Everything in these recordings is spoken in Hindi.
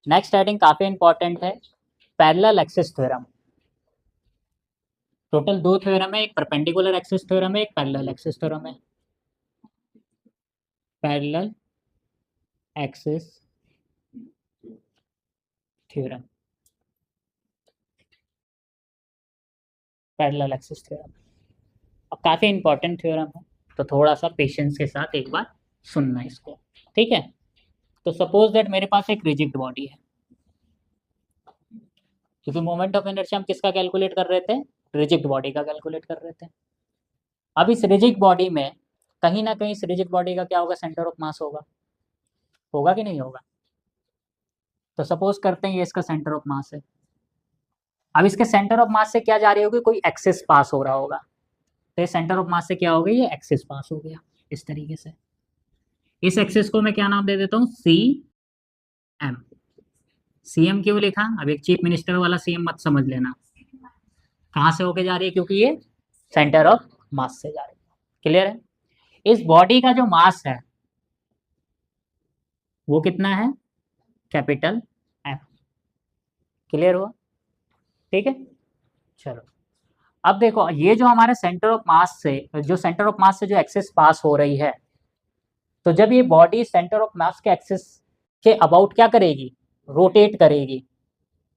नेक्स्ट हेडिंग काफी इंपॉर्टेंट है, पैरेलल एक्सिस थ्योरम। टोटल दो थ्योरम है, एक परपेंडिकुलर एक्सिस थ्योरम है, एक पैरेलल एक्सिस थ्योरम है। Parallel axis theorem, parallel axis theorem अब काफी इंपॉर्टेंट थ्योरम है, तो थोड़ा सा पेशेंस के साथ एक बार सुनना इसको, ठीक है। तो सपोज दैट मेरे पास एक रिजिड बॉडी है, क्योंकि मोमेंट ऑफ इनर्शिया हम किसका कैलकुलेट कर रहे थे, रिजिड बॉडी का कैलकुलेट कर रहे थे। अब इस रिजिड बॉडी में कहीं ना कहीं इस रिजिड बॉडी का क्या होगा, सेंटर ऑफ मास होगा, होगा कि नहीं होगा। तो सपोज करते हैं ये इसका सेंटर ऑफ मास है। अब इसके सेंटर ऑफ मास से क्या जा रही होगी, कोई एक्सिस पास हो रहा होगा, तो ये सेंटर ऑफ मास से क्या हो गया, ये एक्सिस पास हो गया इस तरीके से। इस एक्सिस को मैं क्या नाम दे देता हूँ, सी एम। सी एम क्यों लिखा, अब एक चीफ मिनिस्टर वाला सी एम मत समझ लेना, कहाँ से होके जा रही है, क्योंकि ये सेंटर ऑफ मास से जा रही है। क्लियर है। इस बॉडी का जो मास है वो कितना है, कैपिटल एम। क्लियर हुआ, ठीक है। चलो अब देखो, ये जो हमारे सेंटर ऑफ मास से, जो सेंटर ऑफ मास से जो एक्सिस पास हो रही है, तो जब ये बॉडी सेंटर ऑफ मास के एक्सिस के अबाउट क्या करेगी, रोटेट करेगी,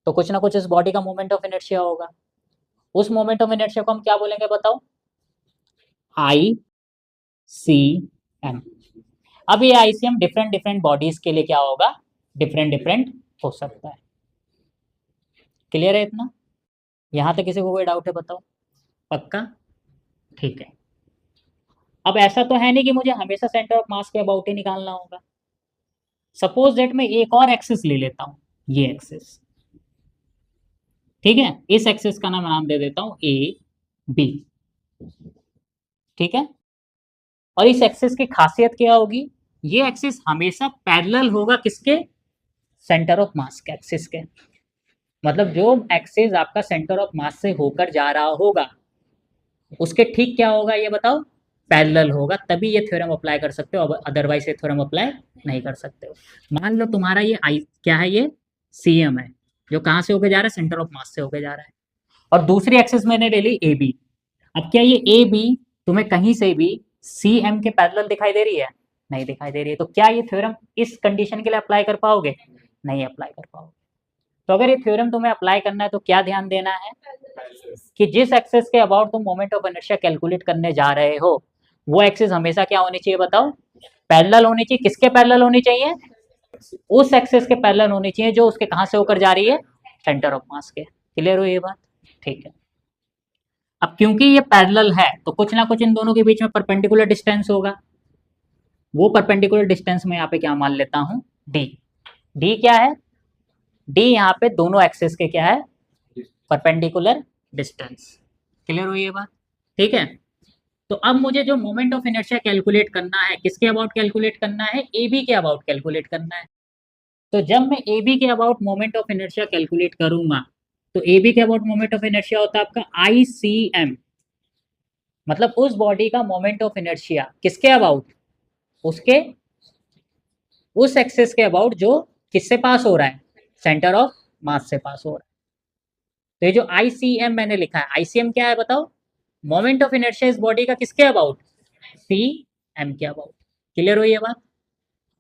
तो कुछ ना कुछ इस बॉडी का मोमेंट ऑफ इनर्शिया होगा। उस मोमेंट ऑफ इनर्शिया को हम क्या बोलेंगे बताओ, आई सी एम। अब ये I C M different different bodies के लिए क्या होगा, डिफरेंट डिफरेंट हो सकता है। क्लियर है इतना, यहां तक किसी को कोई डाउट है बताओ, पक्का, ठीक है। अब ऐसा तो है नहीं कि मुझे हमेशा सेंटर ऑफ मास के अबाउट ही निकालना होगा। सपोज दैट मैं एक और एक्सिस ले लेता हूं, ये एक्सिस, ठीक है। इस एक्सिस का नाम दे देता हूं ए बी, ठीक है। और इस एक्सिस की खासियत क्या होगी, ये एक्सिस हमेशा पैरेलल होगा किसके, सेंटर ऑफ मास के एक्सिस के। मतलब जो एक्सिस आपका सेंटर ऑफ मास से होकर जा रहा होगा उसके ठीक क्या होगा ये बताओ, पैरेलल होगा, तभी ये थ्योरम अप्लाई कर सकते हो, अदरवाइज ये थ्योरम अप्लाई नहीं कर सकते हो। मान लो तुम्हारा ये आई क्या है, ये सी एम है, जो कहाँ से होके जा रहा है, सेंटर ऑफ मास से होके जा रहा है, और दूसरी एक्सिस मैंने ले ली ए बी। अब क्या ये ए बी तुम्हें कहीं से भी सी एम के पैरेलल दिखाई दे रही है, नहीं दिखाई दे रही है, तो क्या ये थ्योरम इस कंडीशन के लिए अप्लाई कर पाओगे, नहीं अप्लाई कर पाओगे। तो अगर ये थ्योरम तुम्हें अप्लाई करना है तो क्या ध्यान देना है, कि जिस एक्सिस के अबाउट तुम मोमेंट ऑफ इनर्शिया कैलकुलेट करने जा रहे हो, वो एक्सिस हमेशा क्या होनी चाहिए बताओ, पैरेलल होनी चाहिए। किसके पैरेलल होनी चाहिए, उस एक्सिस के पैरेलल होनी चाहिए जो उसके कहां से होकर जा रही है, सेंटर ऑफ मास के। क्लियर हो ये बात, ठीक है। अब क्योंकि ये पैरेलल है तो कुछ ना कुछ इन दोनों के बीच में परपेंडिकुलर डिस्टेंस होगा, वो परपेंडिकुलर डिस्टेंस में यहाँ पे क्या मान लेता हूं, डी। डी क्या है, डी यहाँ पे दोनों एक्सिस के क्या है, परपेंडिकुलर डिस्टेंस। क्लियर हुई ये बात, ठीक है। तो अब मुझे जो मोमेंट ऑफ इनर्शिया कैलकुलेट करना है, किसके अबाउट कैलकुलेट करना है, ए बी के अबाउट कैलकुलेट करना है। तो जब मैं ए बी के about moment of inertia calculate करूंगा, तो ए बी के अबाउट मोमेंट ऑफ इनर्शिया होता है आपका आई सी एम, मतलब उस बॉडी का मोमेंट ऑफ इनर्शिया किसके अबाउट, उसके उस एक्सिस के अबाउट जो किससे पास हो रहा है, सेंटर ऑफ मास से पास हो रहा है। तो ये जो आई सी एम मैंने लिखा है, आई सी एम क्या है बताओ, मोमेंट ऑफ इनर्शिया इस बॉडी का किसके अबाउट, सी एम के अबाउट। क्लियर हुई ये बात।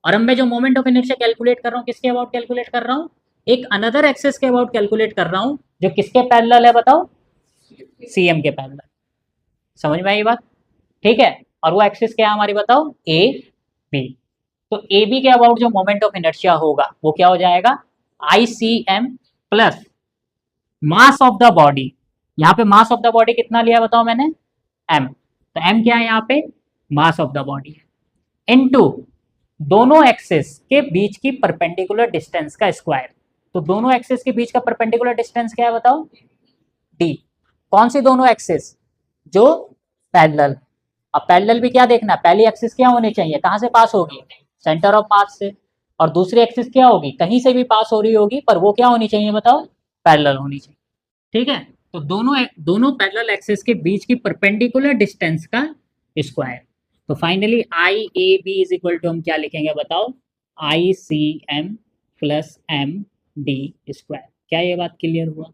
और अब मैं जो मोमेंट ऑफ इनर्शिया कैलकुलेट कर रहा हूँ किसके अबाउट कैलकुलेट कर रहा हूँ, एक अनदर एक्सिस के अबाउट कैलकुलेट कर रहा हूँ जो किसके पैरेलल है बताओ, सी एम के पैरेलल। समझ में आई बात, ठीक है। और वो एक्सिस क्या है हमारी बताओ, ए बी। तो ए बी के अबाउट जो मोमेंट ऑफ इनर्शिया होगा वो क्या हो जाएगा, I C M plus mass of the body. यहाँ पे मास ऑफ द बॉडी कितना लिया बताओ मैंने, एम। तो एम क्या है यहाँ पे, मास ऑफ द बॉडी, इनटू दोनों एक्सिस के बीच की परपेंडिकुलर डिस्टेंस का स्क्वायर। तो दोनों एक्सिस के बीच का परपेंडिकुलर डिस्टेंस क्या है बताओ, डी। कौन सी दोनों एक्सिस, जो पैरेलल। अब पैरेलल भी क्या देखना, पहली एक्सिस क्या होनी चाहिए, कहां से पास होगी, सेंटर ऑफ मास से, और दूसरी एक्सिस क्या होगी, कहीं से भी पास हो रही होगी पर वो क्या होनी चाहिए बताओ, पैरेलल होनी चाहिए, ठीक है। तो दोनों दोनों पैरेलल एक्सिस के बीच की परपेंडिकुलर डिस्टेंस का स्क्वायर। तो finally I A B is equal to हम क्या लिखेंगे बताओ, I C M plus M D square. क्या ये बात क्लियर हुआ?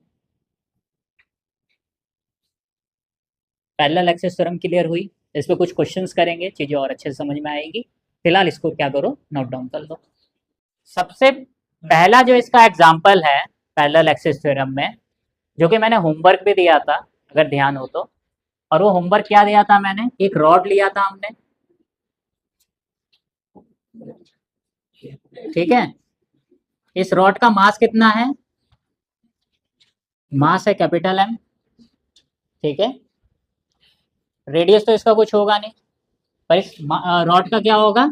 पैरेलल एक्सेस थ्योरम क्लियर हुई? इस पे कुछ क्वेश्चंस करेंगे, चीजें और अच्छे से समझ में आएगी। फिलहाल इसको क्या करो, नोट डाउन कर लो। सबसे पहला जो इसका एग्जांपल है पैरेलल एक्सेस थ्योरम में, जो कि मैंने होमवर्क भी दिया था अगर ध्यान हो तो, और वो होमवर्क क्या दिया था मैंने, एक रॉड लिया था हमने, ठीक है। इस रॉड का मास कितना है? मास है कैपिटल एम, ठीक है। रेडियस तो इसका कुछ होगा नहीं, पर इस रॉड का क्या होगा?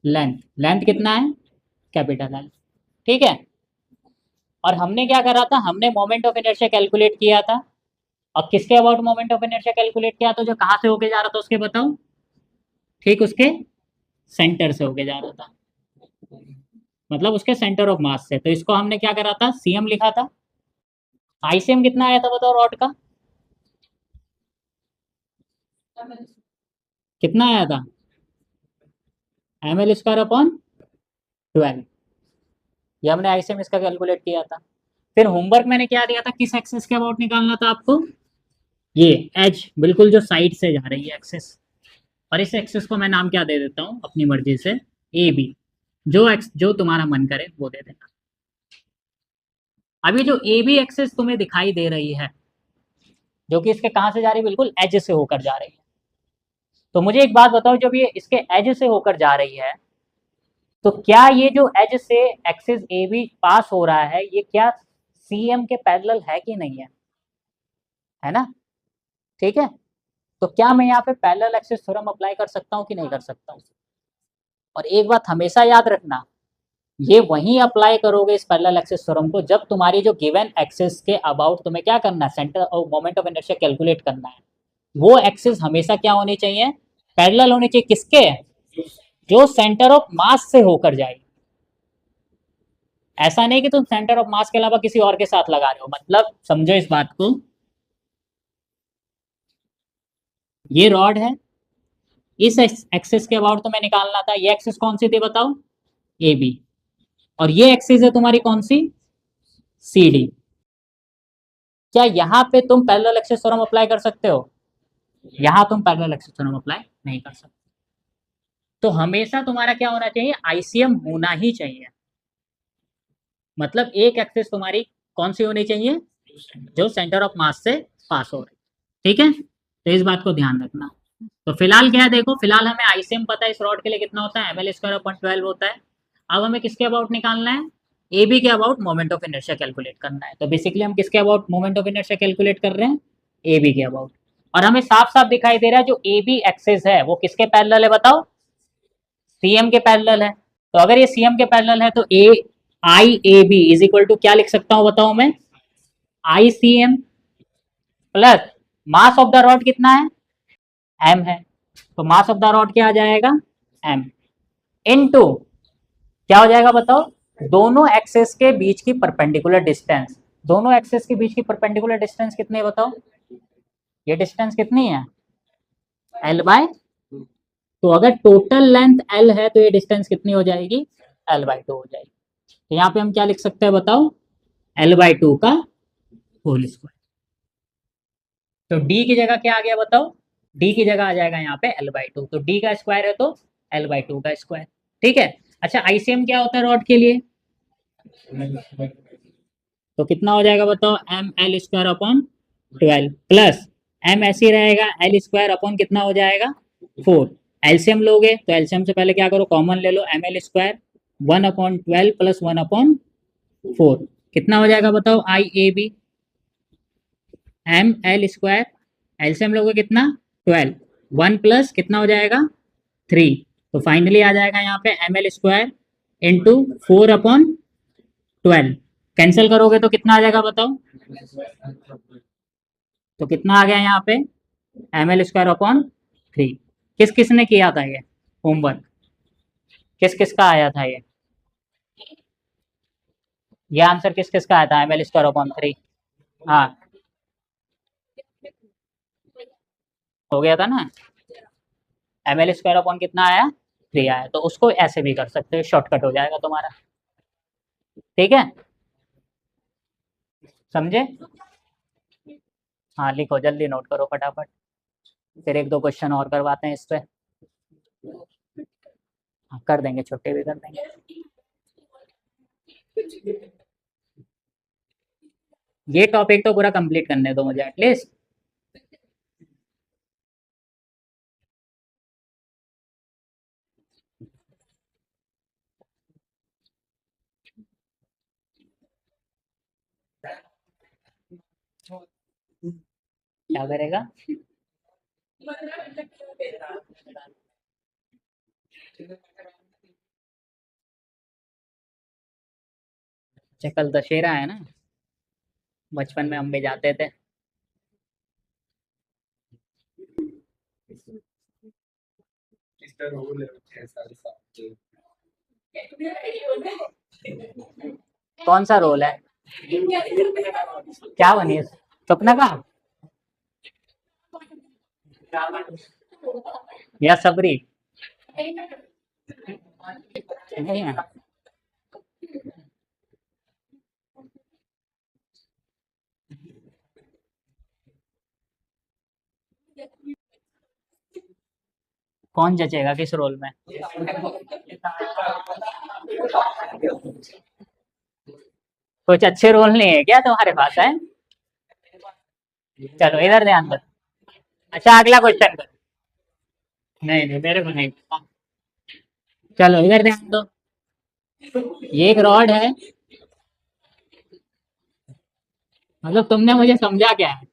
लेंथ। लेंथ कितना है? कैपिटल एल, ठीक है। और हमने क्या करा था, हमने मोमेंट ऑफ इनर्शिया कैलकुलेट किया था। और किसके about moment of inertia calculate किया था? जो कहाँ से होके जा रहा था उसके बताओ। ठीक, उसके सेंटर से होके जा रहा था, मतलब उसके सेंटर ऑफ मास से। तो इसको हमने क्या करा था, सीएम लिखा था। आईसीएम कितना आया था बताओ रॉड का? कितना आया था? ml square upon 12। ये हमने आईसीएम इसका कैलकुलेट किया था। फिर होमवर्क मैंने क्या दिया था, किस एक्सेस के अबाउट निकालना था आपको? ये एज, बिल्कुल जो साइड से जा रही है एक्सेस। और इस एक्सेस को मैं नाम क्या दे देता हूँ अपनी मर्जी से, ए बी। जो तुम्हारा मन करे वो दे देना। अभी जो ए बी एक्सेस तुम्हें दिखाई दे रही है, जो कि इसके कहां से जा रही है, बिल्कुल एज से होकर जा रही है। तो मुझे एक बात बताओ, जब ये इसके एज से होकर जा रही है, तो क्या ये जो एज से एक्सिस ए बी पास हो रहा है, ये क्या सीएम के पैरेलल है कि नहीं है ना? ठीक है। तो क्या मैं यहाँ पे पैरेलल एक्सिस थ्योरम अप्लाई कर सकता हूँ कि नहीं कर सकता हूँ? और एक बात हमेशा याद रखना, ये वहीं अप्लाई करोगे इस पैरेलल एक्सिस थ्योरम को जब तुम्हारी जो गिवन एक्सिस के अबाउट तुम्हें क्या करना है, centre of moment of inertia calculate करना है। वो एक्सिस हमेशा क्या होनी चाहिए? पैरेलल होनी चाहिए। किसके? जो सेंटर ऑफ मास से होकर जाएगी। ऐसा नहीं कि तुम सेंटर ऑफ मास के अलावा किसी और के साथ लगा रहे हो, मतलब समझो इस बात को। ये रॉड है, इस एक्सिस के अबाउट तुम्हें निकालना था। ये एक्सिस कौन सी थी बताओ? A B. और ये एक्सिस है तुम्हारी कौन सी? C D. क्या यहाँ पे तुम पैरेलल एक्सिस थ्योरम अप्लाई कर सकते हो? यहाँ तुम पैरेलल एक्सिस थ्योरम अप्लाई नहीं कर सकते। तो हमेशा तुम्हारा क्या होना चाहिए, आईसीएम होना ही चाहिए। मतलब एक एक्सिस तुम्हारी कौन सी होनी चाहिए? जो सेंटर ऑफ मास से पास हो रही, ठीक है। तो इस बात को ध्यान रखना। तो फिलहाल क्या है, देखो फिलहाल हमें आईसीएम पता है इस रॉड के लिए कितना होता है, ml स्क्वायर अपॉन 12 होता है। अब हमें किसके अबाउट निकालना है? ए बी के about moment of inertia calculate करना है। तो बेसिकली हम किसके about moment of inertia calculate कर रहे हैं? ए बी के अबाउट। और हमें साफ साफ दिखाई दे रहा है जो ए बी एक्सिस है वो किसके पैरेलल है बताओ? सीएम के पैरेलल है। तो अगर ये सीएम के पैरेलल है तो A I A B is equal to क्या लिख सकता हूं बताओ मैं? I C M plus mass of the rod कितना है? एम है। तो मास ऑफ द रॉड क्या आ जाएगा? एम इनटू क्या हो जाएगा बताओ? दोनों एक्सेस के बीच की परपेंडिकुलर डिस्टेंस। दोनों एक्सेस के बीच की परपेंडिकुलर डिस्टेंस कितनी है बताओ? ये डिस्टेंस कितनी है? L by. तो अगर टोटल लेंथ एल है तो ये डिस्टेंस कितनी हो जाएगी? एल बाय 2 हो जाएगी। तो यहाँ पे हम क्या लिख सकते हैं बताओ? एल बाय 2 का होल स्क्वायर। तो डी की जगह क्या आ गया बताओ? डी की जगह आ जाएगा यहाँ पे एल बाई 2। तो डी का स्क्वायर है तो एल बाई 2 का स्क्वायर, ठीक है। अच्छा आईसीएम क्या होता है रॉड के लिए? तो कितना हो जाएगा बताओ? M L square upon 12 plus M ऐसे ही रहेगा, एल स्क्वायर अपॉन कितना हो जाएगा? 4। एलसीएम लोगे तो एलसीएम से पहले क्या करो, कॉमन ले लो, एम एल स्क्वायर 1/12 प्लस 1/4 कितना हो जाएगा बताओ? I A B M L square, LCM लोगे कितना? 12, 1 प्लस कितना हो जाएगा? 3। तो फाइनली आ जाएगा यहाँ पे M L square into 4/12। Cancel करोगे तो कितना आ जाएगा बताओ? तो कितना आ गया यहाँ पे? M L square upon 3। किस किस ने किया था ये होमवर्क? किस किस का आया था ये आंसर किस किस का आया था? M L square upon 3। हाँ हो गया था ना। एम एल स्क्वायर अपॉन कितना आया? 3 आया। तो उसको ऐसे भी कर सकते हो, शॉर्टकट हो जाएगा तुम्हारा। ठीक है, समझे? हाँ लिखो, जल्दी नोट करो फटाफट, फिर एक दो क्वेश्चन और करवाते हैं इस पे। हाँ, कर देंगे, छुट्टी भी कर देंगे। ये टॉपिक तो पूरा कंप्लीट करने दो मुझे एटलीस्ट। क्या करेगा? अच्छा, कल दशहरा है ना, बचपन में हम भी जाते थे। कौन सा रोल है? क्या बनी है? सपना का या सबरी? नहीं है। कौन जचेगा किस रोल में? कुछ अच्छे रोल नहीं है क्या तुम्हारे पास है? चलो इधर ध्यान दो। अच्छा, अगला क्वेश्चन कर। नहीं नहीं, मेरे को नहीं पता। चलो इधर ध्यान दो। ये एक रॉड है, मतलब तुमने मुझे समझा क्या है?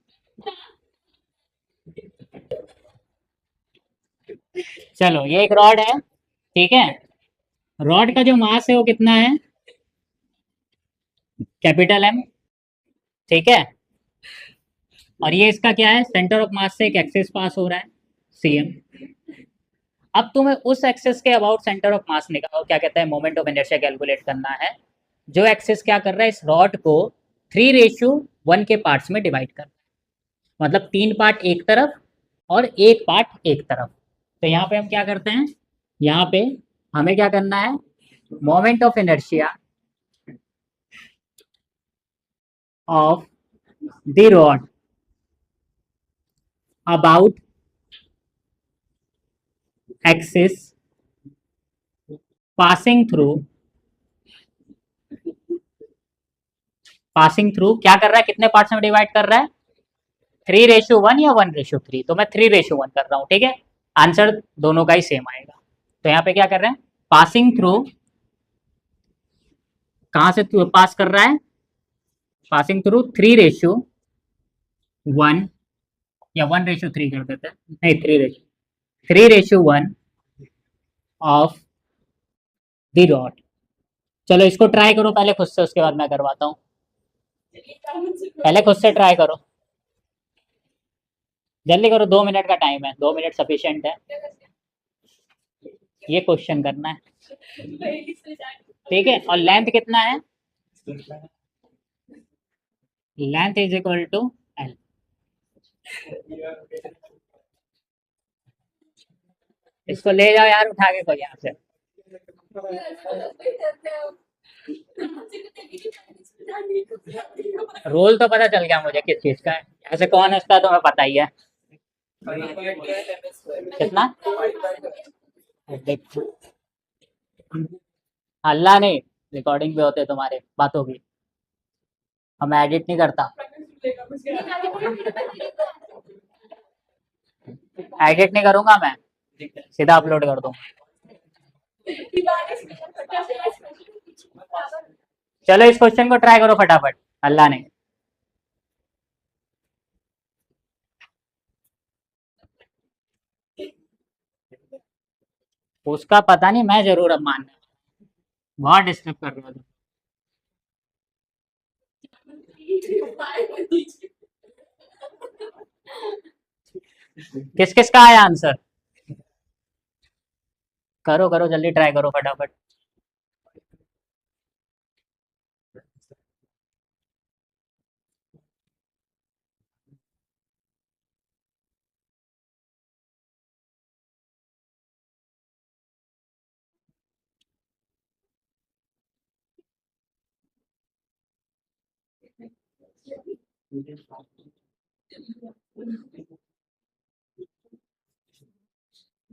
चलो ये एक रॉड है, ठीक है। रॉड का जो मास है वो कितना है? कैपिटल एम, ठीक है। और ये इसका क्या है? सेंटर ऑफ मास से एक एक्सिस पास हो रहा है, सीएम। अब तुम्हें उस एक्सिस के अबाउट सेंटर ऑफ मास निकालो, क्या कहता है, मोमेंट ऑफ इनर्शिया कैलकुलेट करना है। जो एक्सिस क्या कर रहा है, इस रॉड को 3:1 के पार्ट्स में डिवाइड कर, मतलब 3 पार्ट एक तरफ और एक पार्ट एक तरफ। तो यहाँ पे हम क्या करते हैं, यहाँ पे हमें क्या करना है, moment of inertia of the rod about axis passing through, passing through क्या कर रहा है, कितने पार्ट्स में डिवाइड कर रहा है? 3:1 या 1:3? तो मैं 3:1 कर रहा हूँ, ठीक है। आंसर दोनों का ही सेम आएगा। तो यहाँ पे क्या कर रहे हैं, पासिंग थ्रू, कहाँ से पास कर रहा है? पासिंग थ्रू 3:1 या 1:3 कर देते हैं, नहीं 3:1 ऑफ द रॉड। चलो इसको ट्राई करो पहले खुद से, उसके बाद मैं करवाता हूँ। पहले खुद से ट्राई करो, जल्दी करो, 2 मिनट का टाइम है, 2 मिनट सफिशियंट है। ये क्वेश्चन करना है, ठीक है। और लेंथ कितना है? Length is equal to L. इसको ले जाओ यार, उठा के कोई यहाँ से। रोल तो पता चल गया मुझे किस चीज का है, ऐसे कौन हंसता है तुम्हें पता ही है। कितना? अल्लाह नहीं, रिकॉर्डिंग भी होते तुम्हारे बातों की, और मैं एडिट नहीं करता। एडिट नहीं करूंगा मैं, सीधा अपलोड कर दूँ। चलो इस क्वेश्चन को ट्राई करो फटाफट, अल्लाह ने। उसका पता नहीं, मैं जरूर अब मानना। बहुत डिस्टर्ब कर रहे हो तुम। किस किस का आया आंसर? करो करो, जल्दी ट्राई करो फटाफट।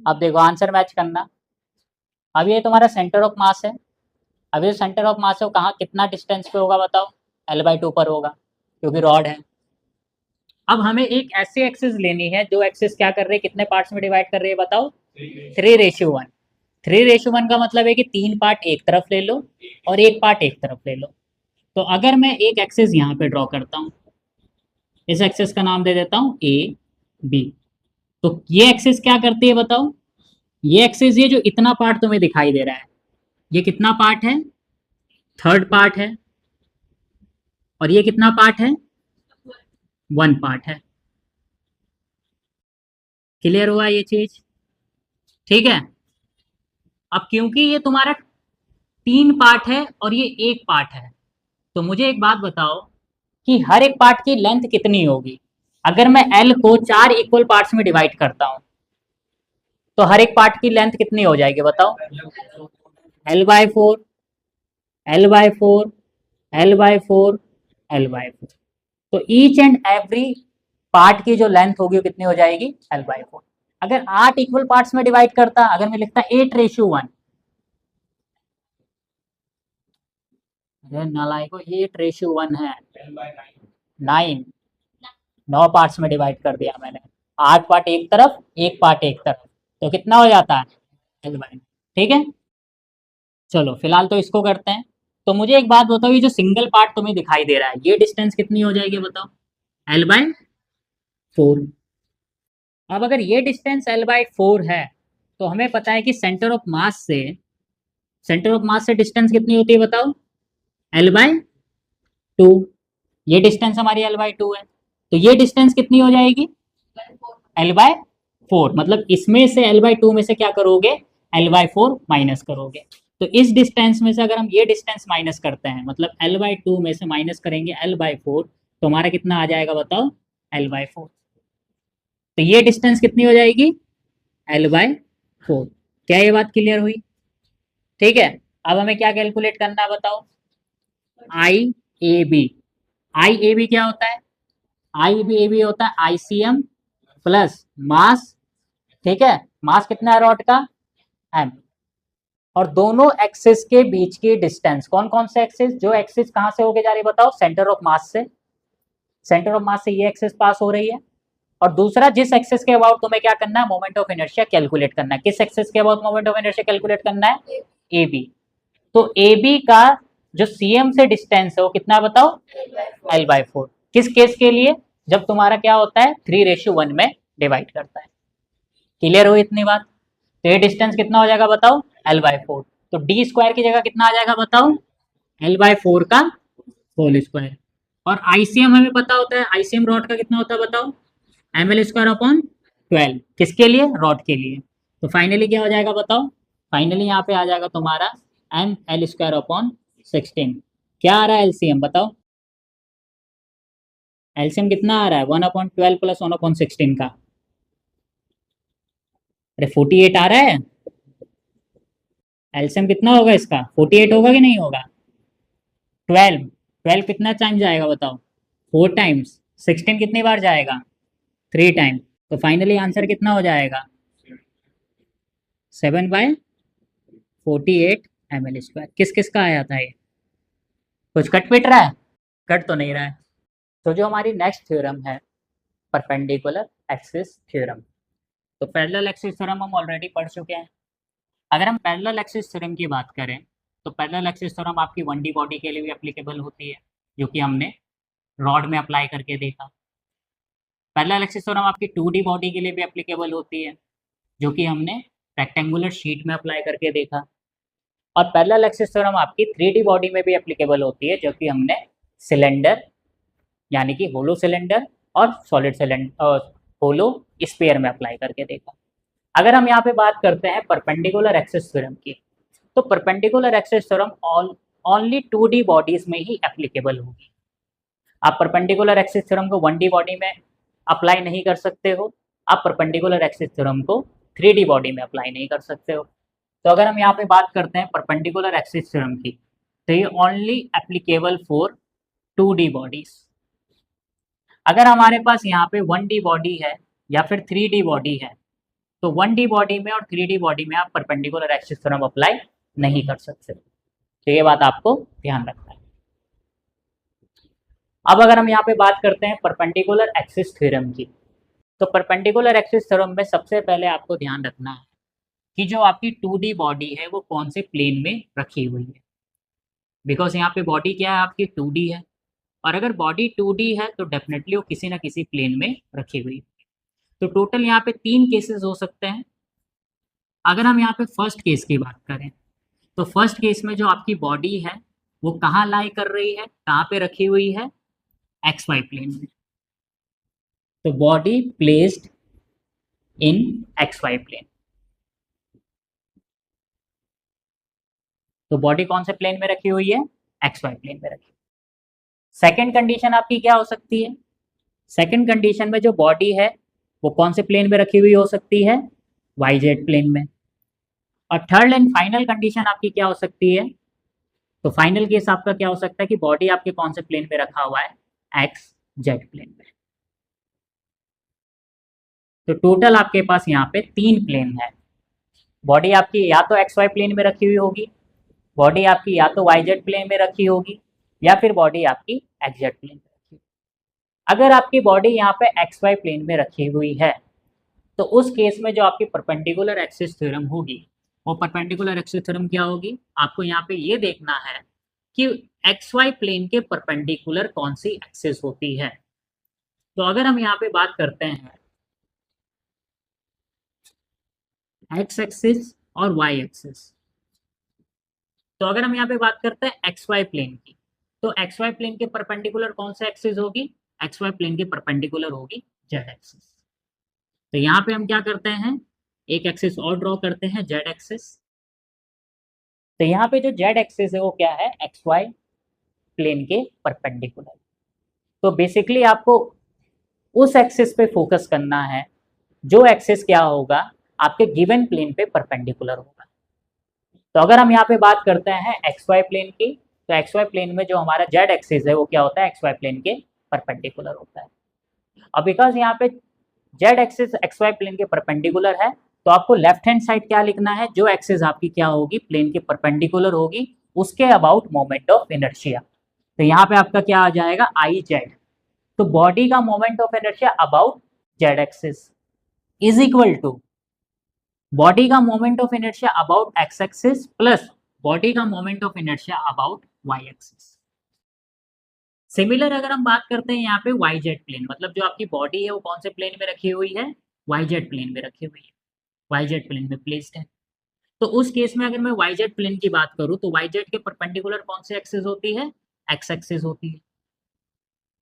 अब देखो आंसर मैच करना। अब ये तुम्हारा सेंटर ऑफ मास है। अब ये सेंटर ऑफ मास है, वो कहाँ कितना डिस्टेंस पे होगा बताओ? L/2 पर होगा, क्योंकि रॉड है। अब हमें एक ऐसी एक्सिस लेनी है जो एक्सिस क्या कर रही है, कितने पार्ट्स में डिवाइड कर रही है बताओ? 3:1। 3:1 का मतलब है कि 3 पार्ट एक तरफ ले लो और एक पार्ट एक तरफ ले लो। तो अगर मैं एक एक्सिस यहाँ पे ड्रॉ करता हूँ, इस एक्सिस का नाम दे देता हूँ AB। तो ये एक्सिस क्या करती है बताओ? ये एक्सिस, ये जो इतना पार्ट तुम्हें दिखाई दे रहा है, ये कितना पार्ट है? थर्ड पार्ट है। और ये कितना पार्ट है? 1 पार्ट है। क्लियर हुआ ये चीज? ठीक है। अब क्योंकि ये तुम्हारा 3 पार्ट है और ये एक पार्ट है, तो मुझे एक बात बताओ कि हर एक पार्ट की लेंथ कितनी होगी? अगर मैं L को 4 इक्वल पार्ट्स में डिवाइड करता हूं, तो हर एक पार्ट की लेंथ कितनी हो जाएगी बताओ? L/4, L/4, L/4, L/4। तो ईच एंड एवरी पार्ट की जो लेंथ होगी वो कितनी हो जाएगी? L/4। अगर 8 इक्वल पार्ट्स में डिवाइड करता, अगर मैं लिखता 8:1, अरे नालायको 8:1 है। 9, 9 पार्ट्स में डिवाइड कर दिया मैंने। 8 पार्ट एक तरफ, एक पार्ट एक तरफ, तो कितना हो जाता है? L/। ठीक है, चलो फिलहाल तो इसको करते हैं। तो मुझे एक बात बताओ, ये जो सिंगल पार्ट तुम्हें दिखाई दे रहा है, ये डिस्टेंस कितनी हो जाएगी बताओ? L/4। अब अगर ये डिस्टेंस L/4 है, तो हमें पता है कि सेंटर ऑफ मास से डिस्टेंस कितनी होती है बताओ? L/2। ये डिस्टेंस हमारी L/2 है, तो ये डिस्टेंस कितनी हो जाएगी? L/4। मतलब इसमें से L/2 में से क्या करोगे? L/4 माइनस करोगे। तो इस डिस्टेंस में से अगर हम ये डिस्टेंस माइनस करते हैं, मतलब L/2 में से माइनस करेंगे L/4, तो हमारा कितना आ जाएगा बताओ? L/4। तो ये डिस्टेंस कितनी हो जाएगी? L/4। क्या ये बात क्लियर हुई? ठीक है। अब हमें क्या कैलकुलेट करना है बताओ? IAB। IAB क्या होता है? IAB होता है ICM प्लस मास। ठीक है, मास कितना है रॉड का? M। और दोनों एक्सिस के बीच की डिस्टेंस, कौन कौन से एक्सिस? जो एक्सिस कहां से होके जा रही है बताओ? सेंटर ऑफ मास से। सेंटर ऑफ मास से ये एक्सिस पास हो रही है। और दूसरा, जिस एक्सिस के अबाउट तुम्हें क्या करना है? मोमेंट ऑफ इनर्शिया कैलकुलेट करना है। किस एक्सिस के about moment of inertia calculate करना है? AB। तो AB का जो CM से डिस्टेंस है वो कितना है बताओ? L/4। किस केस के लिए? जब तुम्हारा क्या होता है? 3:1 में डिवाइड करता है। क्लियर हो इतनी बात? तो ये डिस्टेंस कितना हो जाएगा बताओ? L/4। तो D² की जगह कितना आ जाएगा बताओ? L/4 का होल स्क्वायर। और ICM हमें पता होता है, ICM रॉड का कितना होता है बताओ? ml² / 12। किसके लिए? रॉड के लिए। तो फाइनली क्या हो जाएगा बताओ? फाइनली यहाँ पे आ जाएगा तुम्हारा ml² / 16। क्या आ रहा है LCM बताओ? LCM कितना आ रहा है? 1/12 + 1/16 का। अरे 48 आ रहा है। LCM कितना होगा इसका? 48 होगा कि नहीं होगा? 12। 12 कितना टाइम जाएगा बताओ? 4 टाइम्स। 16 कितनी बार जाएगा? 3 टाइम। तो फाइनली आंसर कितना हो जाएगा? 7/48 ml²। किस किस का आया था ये? कुछ कट पिट रहा है? कट तो नहीं रहा है। तो जो हमारी नेक्स्ट थ्योरम है, परपेंडिकुलर एक्सिस थ्योरम। तो पैरेलल एक्सिस थ्योरम हम ऑलरेडी पढ़ चुके हैं। अगर हम पैरेलल एक्सिस थ्योरम की बात करें, तो पैरेलल एक्सिस थ्योरम आपकी 1D बॉडी के लिए भी एप्लीकेबल होती है, जो कि हमने रॉड में अप्लाई करके देखा। पैरेलल एक्सिस थ्योरम आपकी 2D बॉडी के लिए भी एप्लीकेबल होती है, जो कि हमने रेक्टेंगुलर शीट में अप्लाई करके देखा। और पैरेलल एक्सिस थ्योरम आपकी 3D बॉडी में भी एप्लीकेबल होती है, जो कि हमने सिलेंडर, यानी कि होलो सिलेंडर और सॉलिड सिलेंडर, होलो स्फीयर में अप्लाई करके देखा। अगर हम यहाँ पे बात करते हैं परपेंडिकुलर एक्सिस थ्योरम की, तो perpendicular axis theorem only 2D bodies में ही एप्लीकेबल होगी। आप परपेंडिकुलर एक्सिस थ्योरम को 1D बॉडी में अप्लाई नहीं कर सकते हो, आप परपेंडिकुलर एक्सिस थ्योरम को 3D बॉडी में अप्लाई नहीं कर सकते हो। तो अगर हम यहाँ पे बात करते हैं परपेंडिकुलर एक्सिस थ्योरम की, तो ये only applicable for 2D bodies. अगर हमारे पास यहाँ पे 1D बॉडी है या फिर 3D बॉडी है, तो 1D बॉडी में और 3D बॉडी में आप परपेंडिकुलर एक्सिस थ्योरम अप्लाई नहीं कर सकते, तो ये बात आपको ध्यान रखना है। अब अगर हम यहाँ पे बात करते हैं परपेंडिकुलर एक्सिस थ्योरम की, तो परपेंडिकुलर एक्सिस थ्योरम में सबसे पहले आपको ध्यान रखना है कि जो आपकी 2D बॉडी है वो कौन से प्लेन में रखी हुई है, बिकॉज यहाँ पे बॉडी क्या है आपकी 2D है, और अगर बॉडी 2D है तो डेफिनेटली वो किसी ना किसी प्लेन में रखी हुई है। तो टोटल यहाँ पे 3 केसेस हो सकते हैं। अगर हम यहाँ पे फर्स्ट केस की बात करें, तो फर्स्ट केस में जो आपकी बॉडी है वो कहाँ लाई कर रही है, कहाँ पे रखी हुई है, एक्स वाई प्लेन में। तो body placed in X Y plane, तो बॉडी कौन से प्लेन में रखी हुई है, एक्स वाई प्लेन में रखी। सेकेंड कंडीशन आपकी क्या हो सकती है, सेकेंड कंडीशन में जो बॉडी है वो कौन से प्लेन में रखी हुई हो सकती है, वाई जेड प्लेन में। और थर्ड एंड फाइनल कंडीशन आपकी क्या हो सकती है, तो फाइनल केस आपका क्या हो सकता है कि बॉडी आपके कौन से प्लेन पे रखा हुआ है, एक्स जेड प्लेन में। तो टोटल आपके पास यहाँ पे 3 प्लेन है। बॉडी आपकी या तो एक्स वाई प्लेन में रखी हुई होगी, बॉडी आपकी या तो वाई जेड प्लेन में रखी होगी, या फिर बॉडी आपकी एक्स जेड प्लेन में रखी होगी। अगर आपकी बॉडी यहाँ पे एक्स वाई प्लेन में रखी हुई है, तो उस केस में जो आपकी परपेंडिकुलर एक्सिस थ्योरम होगी, वो परपेंडिकुलर एक्सिस थ्योरम क्या होगी, आपको यहाँ पे ये देखना है कि एक्स वाई प्लेन के परपेंडिकुलर कौन सी एक्सिस होती है। तो अगर हम यहाँ पे बात करते हैं एक्स एक्सिस और वाई एक्सिस, तो अगर हम यहाँ पे बात करते हैं एक्स वाई प्लेन की, तो एक्स वाई प्लेन के परपेंडिकुलर कौन सा एक्सिस होगी, एक्स वाई प्लेन के परपेंडिकुलर होगी जेड एक्सिस। तो यहाँ पे हम क्या करते हैं, एक एक्सिस और ड्रॉ करते हैं, जेड एक्सिस। तो यहाँ पे जो जेड एक्सिस है वो क्या है, एक्स वाई प्लेन के परपेंडिकुलर। तो बेसिकली आपको उस एक्सिस पे फोकस करना है जो एक्सिस क्या होगा, आपके गिवन प्लेन पे परपेंडिकुलर होगा। तो अगर हम यहाँ पे बात करते हैं एक्स वाई प्लेन की, तो एक्स वाई प्लेन में जो हमारा जेड एक्सिस है वो क्या होता है, एक्स वाई प्लेन के परपेंडिकुलर होता है। अब बिकॉज यहाँ पे Z axis X Y plane के परपेंडिकुलर है, तो आपको लेफ्ट हैंड साइड क्या लिखना है, जो एक्सिस आपकी क्या होगी, प्लेन के परपेंडिकुलर होगी, उसके अबाउट मोमेंट ऑफ इनर्शिया। तो यहाँ पे आपका क्या आ जाएगा, आई जेड। तो बॉडी का moment of inertia about Z axis is equal to body का moment of inertia about X axis plus body का moment of inertia about Y axis. Similar अगर हम बात करते हैं यहाँ पे वाई जेड प्लेन, मतलब जो आपकी बॉडी है वो कौन से प्लेन में रखी हुई है, वाई जेड प्लेन में रखी हुई है, वाई जेड प्लेन में प्लेस्ड है। तो उस केस में अगर मैं वाई जेड प्लेन की बात करूँ, तो वाई जेड के परपेंडिकुलर कौन से एक्सिस होती है, एक्स एक्सिस होती है।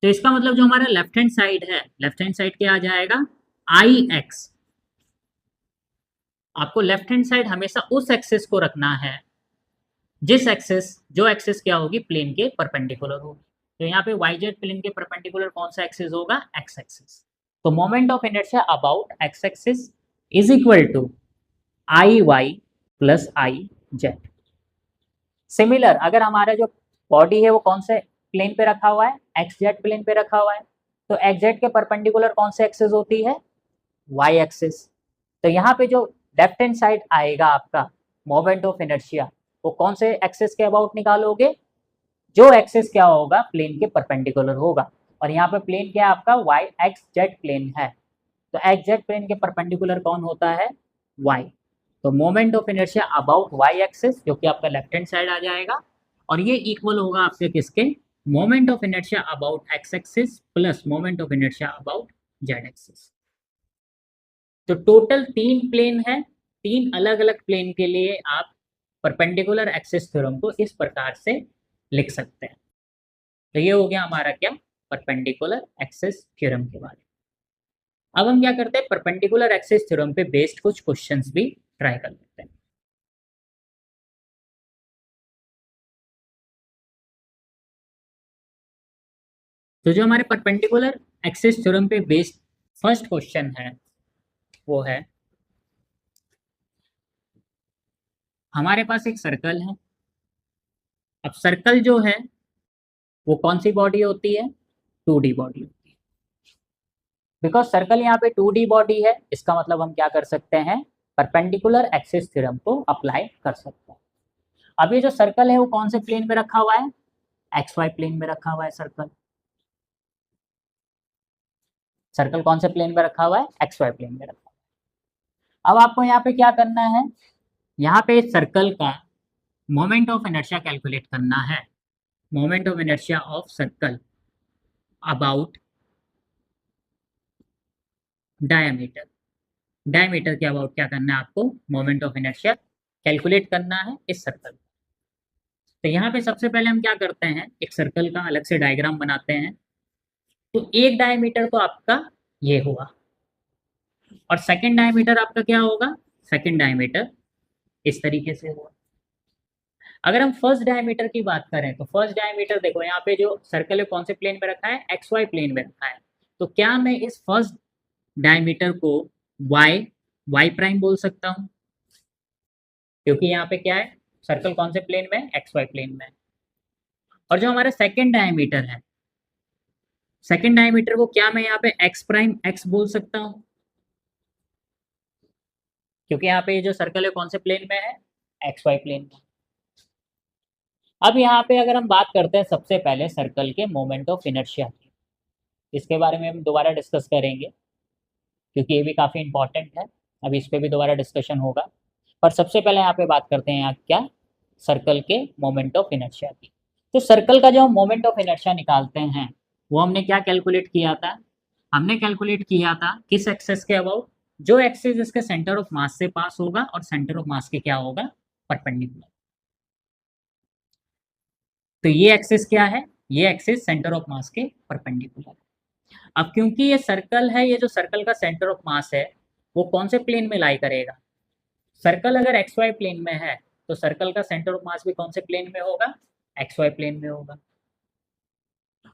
तो इसका मतलब जो हमारा लेफ्ट हैंड साइड है, लेफ्ट हैंड साइड क्या आ जाएगा, आई एक्स। आपको लेफ्ट हैंड साइड हमेशा उस एक्सिस को रखना है जिस एक्सिस, जो एक्सिस क्या होगी, प्लेन के परपेंडिकुलर होगी। तो यहाँ पे वाई जेड प्लेन के परपेंडिकुलर कौन सा एक्सिस होगा, एक्स एक्सिस। तो moment of inertia about X axis is equal to I Y plus I Z. Similar अगर हमारा जो बॉडी है वो कौन से प्लेन पे रखा हुआ है, एक्स जेड प्लेन पे रखा हुआ है, तो एक्स जेड के परपेंडिकुलर कौन से एक्सिस होती है, वाई एक्सिस। तो यहाँ पे जो लेफ्ट हैंड साइड आएगा आपका मोमेंट ऑफ इनर्शिया, वो कौन से एक्सिस के अबाउट निकालोगे, जो एक्सिस क्या होगा, प्लेन के परपेंडिकुलर होगा। और यहाँ पे प्लेन क्या है आपका, वाई एक्स जेड प्लेन है, तो एक्स जेड प्लेन के परपेंडिकुलर कौन होता है, वाई। तो moment of inertia about Y axis जो कि आपका लेफ्ट हैंड साइड आ जाएगा, और ये इक्वल होगा आपके किसके, moment of inertia about X axis plus moment of inertia about Z axis. तो टोटल 3 प्लेन है, 3 अलग अलग प्लेन के लिए आप परपेंडिकुलर एक्सिस थ्योरम को इस प्रकार से लिख सकते हैं। तो ये हो गया हमारा क्या, परपेंडिकुलर एक्सिस थ्योरम के बारे में। अब हम क्या करते हैं, परपेंडिकुलर एक्सिस थ्योरम पे बेस्ड कुछ क्वेश्चंस भी ट्राई कर लेते हैं। तो जो हमारे परपेंडिकुलर एक्सिस थ्योरम पे बेस्ड फर्स्ट क्वेश्चन है वो है, हमारे पास एक सर्कल है। अब सर्कल जो है वो कौन सी बॉडी होती है, 2D बॉडी होती है। बिकॉज सर्कल यहाँ पे 2D बॉडी है, इसका मतलब हम क्या कर सकते हैं, परपेंडिकुलर एक्सिस थ्योरम को अप्लाई कर सकते हैं। अब ये जो सर्कल है वो कौन से प्लेन में रखा हुआ है, एक्स वाई प्लेन में रखा हुआ है सर्कल। सर्कल कौन से प्लेन में रखा हुआ है, एक्स वाई प्लेन में रखा हुआ है। अब आपको यहाँ पे क्या करना है, यहाँ पे सर्कल का मोमेंट ऑफ इनर्शिया कैलकुलेट करना है। Moment of inertia of circle about diameter. Diameter के अबाउट क्या करना है आपको, मोमेंट ऑफ इनर्शिया कैलकुलेट करना है इस सर्कल। तो यहाँ पे सबसे पहले हम क्या करते हैं, एक सर्कल का अलग से डायग्राम बनाते हैं। तो एक डायमीटर तो आपका ये हुआ, और सेकंड डायमीटर आपका क्या होगा, सेकंड डायमीटर इस तरीके से हुआ। अगर हम फर्स्ट डायमीटर की बात करें तो फर्स्ट डायमीटर देखो यहाँ पे जो सर्कल है कौन से प्लेन में रखा है, एक्स वाई प्लेन में रखा है। तो क्या मैं इस फर्स्ट डायमीटर को वाई वाई प्राइम बोल सकता हूँ, क्योंकि यहाँ पे क्या है, सर्कल कौन से प्लेन में, एक्स वाई प्लेन में। और जो हमारा सेकंड डायमीटर है, सेकंड डायमीटर को क्या मैं यहाँ पे एक्स प्राइम एक्स बोल सकता हूँ, क्योंकि यहाँ पे जो सर्कल है कौन से प्लेन में है, एक्स वाई प्लेन में। अब यहाँ पे अगर हम बात करते हैं सबसे पहले सर्कल के मोमेंट ऑफ इनर्शिया की, इसके बारे में हम दोबारा डिस्कस करेंगे क्योंकि ये भी काफ़ी इंपॉर्टेंट है, अभी इस पर भी दोबारा डिस्कशन होगा। पर सबसे पहले यहाँ पे बात करते हैं यहाँ क्या, सर्कल के मोमेंट ऑफ इनर्शिया की। तो सर्कल का जो हम मोमेंट ऑफ इनर्शिया निकालते हैं वो हमने क्या कैलकुलेट किया था, हमने कैलकुलेट किया था किस एक्सेस के अबाउट, जो एक्सेस इसके सेंटर ऑफ मास से पास होगा और सेंटर ऑफ मास के क्या होगा, परपेंडिकुलर। तो ये एक्सेस क्या है, ये एक्सेस सेंटर ऑफ मास के परपेंडिकुलर। अब क्योंकि ये सर्कल है, ये जो सर्कल का सेंटर ऑफ मास है वो कौन से प्लेन में लाई करेगा, सर्कल अगर एक्स वाई प्लेन में है तो सर्कल का सेंटर ऑफ मास भी कौन से प्लेन में होगा, एक्स वाई प्लेन में होगा।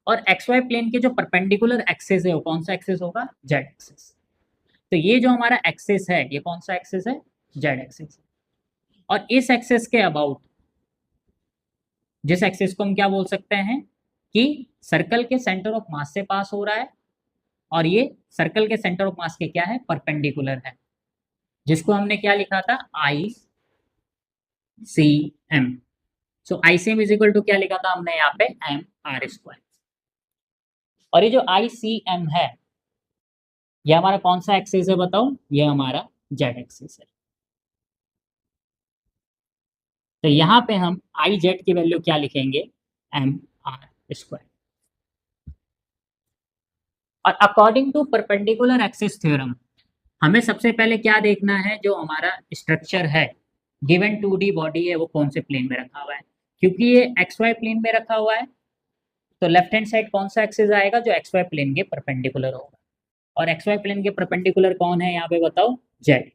और एक्स वाई प्लेन के जो परपेंडिकुलर एक्सेस है वो कौन सा एक्सेस होगा, जेड एक्सेस। तो ये जो हमारा एक्सेस है ये कौन सा एक्सेस है, जेड एक्सेस। और इस एक्सेस के अबाउट, जिस एक्सेस को हम क्या बोल सकते हैं कि सर्कल के सेंटर ऑफ मास से पास हो रहा है, और ये सर्कल के सेंटर ऑफ मास के क्या है, परपेंडिकुलर है, जिसको हमने क्या लिखा था, I C M. So I C M is equal to क्या लिखा था हमने यहाँ पे, एम आर स्क्वायर। और ये जो आई सी एम है ये हमारा कौन सा एक्सिस है बताओ, ये हमारा जेड एक्सिस है। तो यहाँ पे हम आई जेड की वैल्यू क्या लिखेंगे, एम आर स्क्वायर। और according to perpendicular axis theorem हमें सबसे पहले क्या देखना है, जो हमारा स्ट्रक्चर है गिवन 2D बॉडी है वो कौन से प्लेन में रखा हुआ है। क्योंकि ये एक्स वाई प्लेन में रखा हुआ है तो लेफ्ट हैंड साइड कौन सा एक्सिस आएगा, जो एक्स वाई प्लेन के परपेंडिकुलर होगा। और एक्स वाई प्लेन के परपेंडिकुलर कौन है यहाँ पे बताओ, जेड।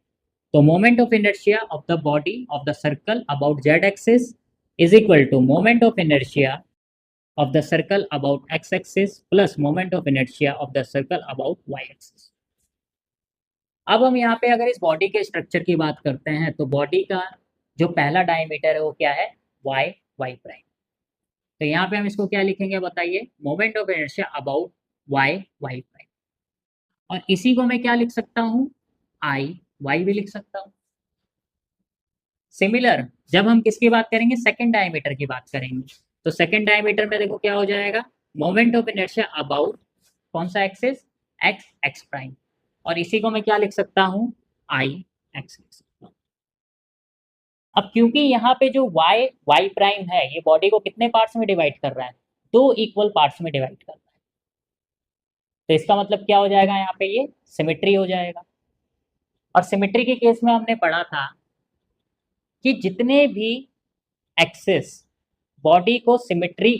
तो moment of inertia of the body of the circle about Z axis is equal to moment of inertia of the circle about x axis plus moment of inertia of the circle about y axis। अब हम यहाँ पे अगर इस बॉडी के स्ट्रक्चर की बात करते हैं तो बॉडी का जो पहला डायमीटर है वो क्या है, y y प्राइम। तो यहाँ पे हम इसको क्या लिखेंगे बताइए, moment of inertia about y y prime. और इसी को मैं क्या लिख सकता हूँ, i y भी लिख सकता हूँ। सिमिलर जब हम किसकी बात करेंगे, सेकेंड डायमीटर की बात करेंगे, तो सेकेंड डायमीटर में देखो क्या हो जाएगा, मोमेंट ऑफ इनर्शिया अबाउट कौन सा एक्सिस, एक्स एक्स प्राइम। और इसी को मैं क्या लिख सकता हूँ, आई एक्स लिख सकता हूँ। अब क्योंकि यहाँ पे जो वाई वाई प्राइम है ये बॉडी को कितने पार्ट्स में डिवाइड कर रहा है, दो इक्वल पार्ट्स में डिवाइड कर रहा है। तो इसका मतलब क्या हो जाएगा, यहाँ पे ये सिमेट्री हो जाएगा। और सिमेट्री के केस में हमने पढ़ा था कि जितने भी एक्सिस बॉडी को सिमेट्री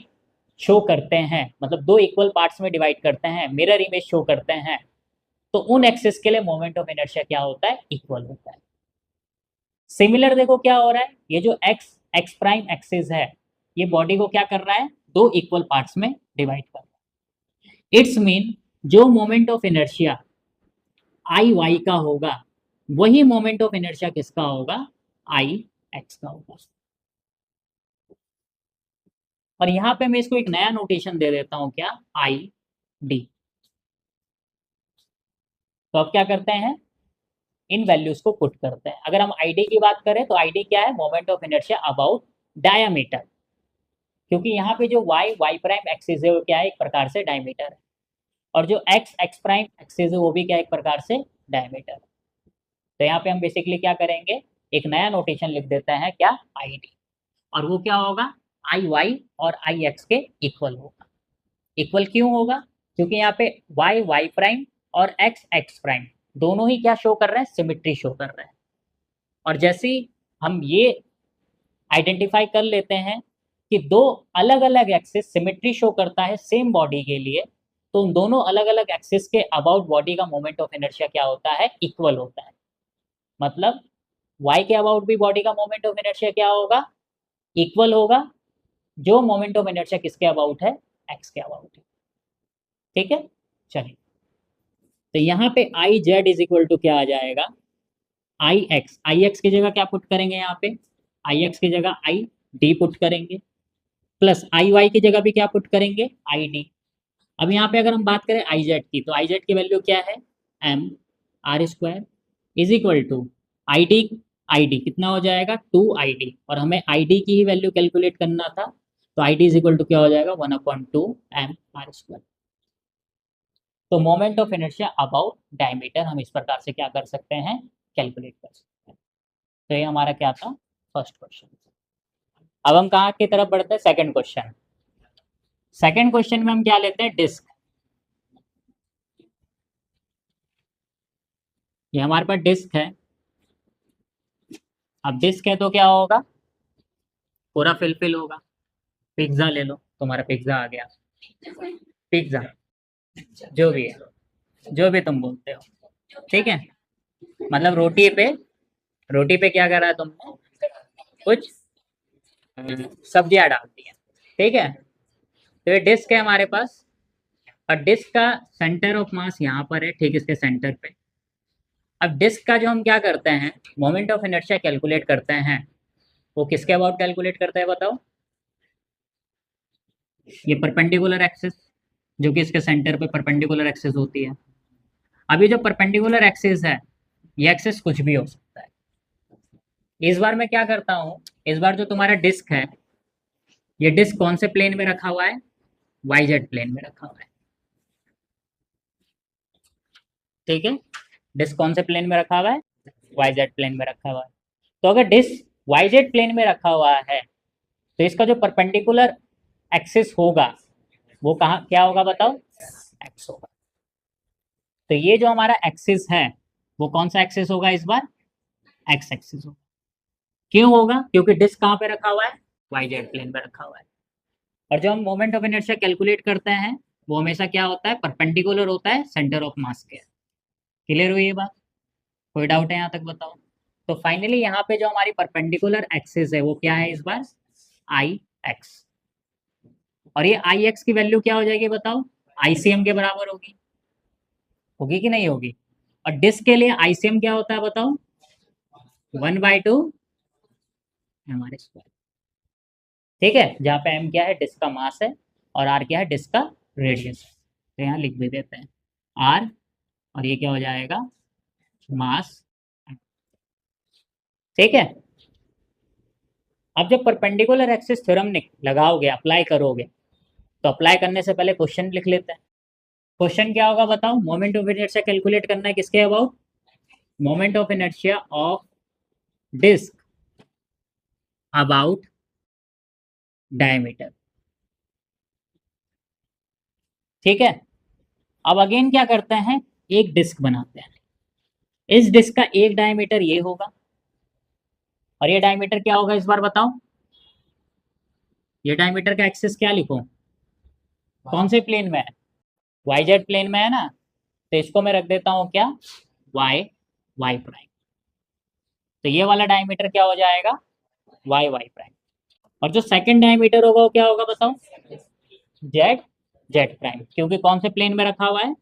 शो करते हैं, मतलब दो इक्वल पार्ट्स में डिवाइड करते हैं, मिरर इमेज शो करते हैं, तो उन एक्सिस के लिए मोमेंट ऑफ इनर्शिया क्या होता है, इक्वल होता है। सिमिलर देखो क्या हो रहा है, ये जो एक्स एक्स प्राइम एक्सिस है ये बॉडी को क्या कर रहा है, दो इक्वल पार्ट्स में डिवाइड कर रहा है। इट्स मीन जो moment of inertia I Y का होगा वही मोमेंट ऑफ इनर्शिया किसका होगा, आई एक्स का होगा। और यहाँ पे मैं इसको एक नया नोटेशन दे देता हूँ क्या, आई डी। तो अब क्या करते हैं, इन वैल्यूज को पुट करते हैं। अगर हम आईडी की बात करें तो आईडी क्या है, moment of inertia about diameter, क्योंकि यहाँ पे जो वाई प्राइम एक्सिस है वो क्या है, एक प्रकार से डायमीटर है, और जो एक्स प्राइम एक्सिस है वो भी क्या है, एक प्रकार से डायमीटर है। तो यहाँ पे हम बेसिकली क्या करेंगे, एक नया नोटेशन लिख देते हैं, क्या, आई डी, और वो क्या होगा, आई वाई और आई एक्स के इक्वल होगा। इक्वल क्यों होगा, क्योंकि यहाँ पे वाई वाई प्राइम और एक्स एक्स प्राइम दोनों ही क्या शो कर रहे हैं, सिमिट्री शो कर रहे हैं। और जैसे ही हम ये आइडेंटिफाई कर लेते हैं कि दो अलग अलग एक्सिस सिमिट्री शो करता है सेम बॉडी के लिए, तो उन दोनों अलग अलग एक्सिस के अबाउट बॉडी का मोमेंट ऑफ इनर्शिया क्या होता है, इक्वल होता है। मतलब y के अबाउट भी बॉडी का मोमेंट ऑफ इनर्शिया क्या होगा, इक्वल होगा, जो मोमेंट ऑफ इनर्शिया किसके अबाउट है, x के अबाउट है। ठीक है, चलिए, तो यहाँ पे I Z is equal to क्या आ जाएगा, आई एक्स की जगह क्या पुट करेंगे, यहाँ पे आई एक्स की जगह आई डी पुट करेंगे, प्लस आई वाई की जगह भी क्या पुट करेंगे, आई डी। अब यहाँ पे अगर हम बात करें आई जेड की, तो आई जेड की वैल्यू क्या है, M R square is equal to I D कितना हो जाएगा, 2 ID, और हमें आई डी की ही वैल्यू कैलकुलेट करना था, तो I D is equal to क्या हो जाएगा, 1/2 MR²। तो moment of inertia about diameter हम इस प्रकार से क्या कर सकते हैं, कैलकुलेट कर सकते हैं। तो ये हमारा क्या था, फर्स्ट क्वेश्चन। अब हम कहाँ की तरफ बढ़ते हैं, सेकंड क्वेश्चन। सेकंड क्वेश्चन में हम क्या लेते हैं, डिस्क। ये हमारे पास डिस्क है। अब डिस्क है तो क्या होगा, पूरा फिल होगा। पिज्जा ले लो, तुम्हारा पिज्जा आ गया, पिज्जा, जो भी है, जो भी तुम बोलते हो, ठीक है। मतलब रोटी पे क्या करा है तुमने, कुछ सब्जियां डाल दी है, ठीक है। तो ये डिस्क है हमारे पास, और डिस्क का सेंटर ऑफ मास यहाँ पर है, ठीक इसके सेंटर पे। अब डिस्क का जो हम क्या करते हैं, मोमेंट ऑफ इनर्शिया कैलकुलेट करते हैं, वो किसके अबाउट कैलकुलेट करते हैं बताओ, ये परपेंडिकुलर एक्सिस, जो कि इसके सेंटर पे परपेंडिकुलर एक्सिस होती है। अभी जो परपेंडिकुलर एक्सिस है, ये एक्सिस कुछ भी हो सकता है। इस बार मैं क्या करता हूँ, इस बार जो तुम्हारा डिस्क है, ये डिस्क कौन से प्लेन में रखा हुआ है, वाई जेड प्लेन में रखा हुआ है, ठीक है। डिस्क कौन से प्लेन में रखा हुआ है, वाई जेड प्लेन में रखा हुआ है। तो अगर डिस्क वाई जेड प्लेन में रखा हुआ है, तो इसका जो परपेंडिकुलर एक्सिस होगा वो कहाँ क्या होगा बताओ, एक्स होगा। तो ये जो हमारा एक्सिस है वो कौन सा एक्सिस होगा इस बार, एक्स एक्सिस होगा। क्यों होगा, क्योंकि डिस्क कहाँ पे रखा हुआ है, वाई जेड प्लेन पे रखा हुआ है। और जो हम मोमेंट ऑफ इनर्शिया कैलकुलेट करते हैं वो हमेशा क्या होता है, परपेंडिकुलर होता है सेंटर ऑफ मास के। क्लियर हुई ये बात, कोई डाउट है यहाँ तक बताओ। तो फाइनली यहाँ पे जो हमारी परपेंडिकुलर एक्सिस है वो क्या है इस बार, आई एक्स। और ये आई एक्स की वैल्यू क्या हो जाएगी बताओ, आईसीएम के बराबर होगी, होगी कि नहीं होगी। और डिस्क के लिए आईसीएम क्या होता है बताओ, 1/2 हमारे स्क्वायर, ठीक है। जहाँ पे एम क्या है, डिस्क का मास है, और आर क्या है, डिस्क का रेडियस है। तो यहाँ लिख भी देते हैं आर, और ये क्या हो जाएगा, मास, ठीक है। अब जब परपेंडिकुलर एक्सिस थ्योरम लगाओगे, अप्लाई करोगे, तो अप्लाई करने से पहले क्वेश्चन लिख लेते हैं। क्वेश्चन क्या होगा बताओ, मोमेंट ऑफ इनर्शिया कैलकुलेट करना है किसके about, moment of inertia of disc about diameter, ठीक है। अब अगेन क्या करते हैं, एक डिस्क बनाते हैं। इस डिस्क का एक डायमीटर ये होगा, और ये डायमीटर क्या होगा इस बार बताओ, ये डायमीटर का एक्सिस क्या लिखूं, कौन से प्लेन में है, वाई जेड प्लेन में है ना, तो इसको मैं रख देता हूं क्या, वाई वाई प्राइम। तो ये वाला डायमीटर क्या हो जाएगा, वाई वाई प्राइम। और जो सेकंड डायमीटर होगा वो क्या होगा बताओ, जेड जेड प्राइम, क्योंकि कौन से प्लेन में रखा हुआ है,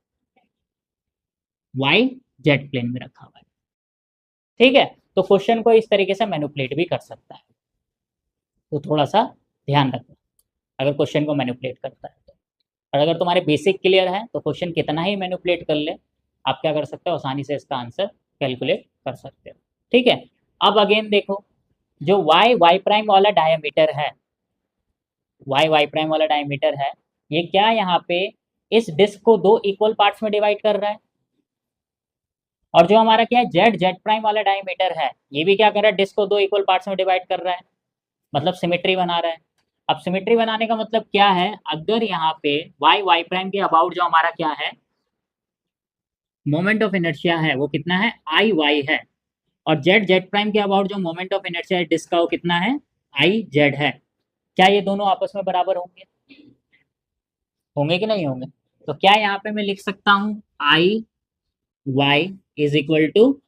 वाई जेड प्लेन में रखा हुआ है, ठीक है। तो क्वेश्चन को इस तरीके से मैनिपुलेट भी कर सकता है, तो थोड़ा सा ध्यान रखना अगर क्वेश्चन को मैनिपुलेट करता है तो। और अगर तुम्हारे बेसिक क्लियर है तो क्वेश्चन कितना ही मैनिपुलेट कर ले, आप क्या कर सकते हो, आसानी से इसका आंसर कैलकुलेट कर सकते हो। ठीक है, अब अगेन देखो, जो वाई वाई प्राइम वाला डायमीटर है, वाई वाई प्राइम वाला डायमीटर है, ये क्या यहाँ पे इस डिस्क को दो इक्वल पार्ट्स में डिवाइड कर रहा है। और जो हमारा क्या है जेड जेड प्राइम वाला डायमीटर है, ये भी क्या कर रहा है, डिस्क को दो इक्वल पार्ट्स में डिवाइड कर रहा है, मतलब सिमेट्री बना रहा है। अब सिमेट्री बनाने का मतलब क्या है, अगर यहाँ पे वाई वाई प्राइम के अबाउट जो हमारा क्या है मोमेंट ऑफ इनर्शिया है वो कितना है, आई वाई है, और जेड जेड प्राइम के अबाउट जो मोमेंट ऑफ इनर्शिया है डिस्क का वो कितना है, आई जेड है। क्या ये दोनों आपस में बराबर होंगे, होंगे कि नहीं होंगे। तो क्या यहाँ पे मैं लिख सकता हूँ I Y is equal to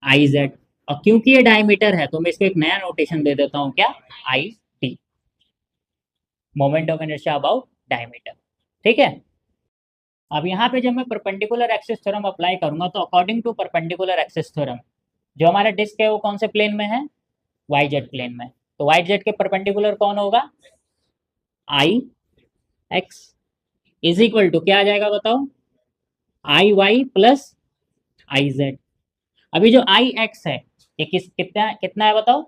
I Z, और क्योंकि ये डायमीटर है तो मैं इसको एक नया नोटेशन दे देता हूँ, क्या, I T, moment of inertia about diameter. ठीक है, अब यहाँ पे जब मैं परपेंडिकुलर एक्सिस थ्योरम अप्लाई करूंगा तो according to perpendicular axis theorem जो हमारा डिस्क है वो कौन से प्लेन में है, वाई जेड प्लेन में। तो वाई जेड के परपेंडिकुलर कौन होगा, आई एक्स इज इक्वल टू क्या आ जाएगा बताओ, आई वाई प्लस आई जेड। अभी जो आई एक्स है ये कितना कितना है बताओ,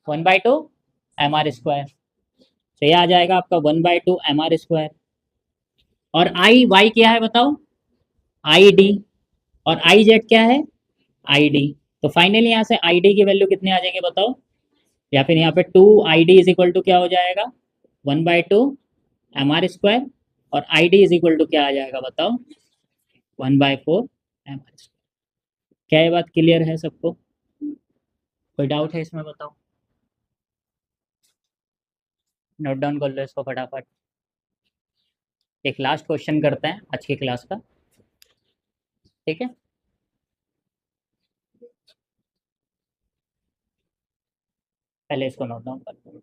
1/2 एम आर स्क्वायर, तो ये आ जाएगा आपका 1/2 एम आर स्क्वायर। और आई वाई क्या है बताओ, आई डी, और आई जेड क्या है, आई डी। तो फाइनली यहाँ से आई डी की वैल्यू कितनी आ जाएगी बताओ, या फिर यहाँ पे 2 ID इज इक्वल टू क्या हो जाएगा, 1/2 एम आर स्क्वायर, और I D is equal to क्या आ जाएगा बताओ, 1/4 एम आर स्क्वायर। क्या ये बात क्लियर है सबको, कोई डाउट है इसमें बताओ, नोट डाउन कर लो इसको फटाफट। एक लास्ट क्वेश्चन करते हैं आज की क्लास का, ठीक है। पहले इसको नोट डाउन कर लो।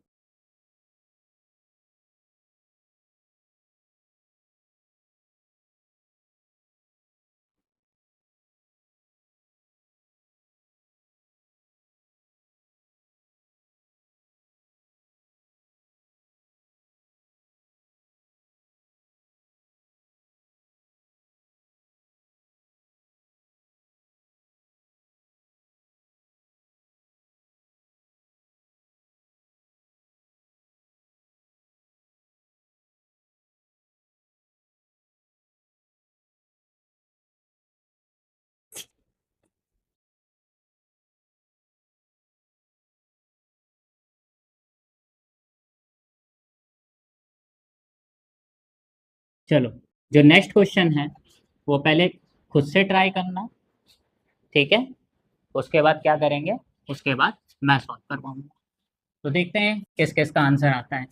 चलो, जो नेक्स्ट क्वेश्चन है वो पहले खुद से ट्राई करना, ठीक है, उसके बाद क्या करेंगे, उसके बाद मैं सॉल्व करवाऊंगा। तो देखते हैं किस किस का आंसर आता है।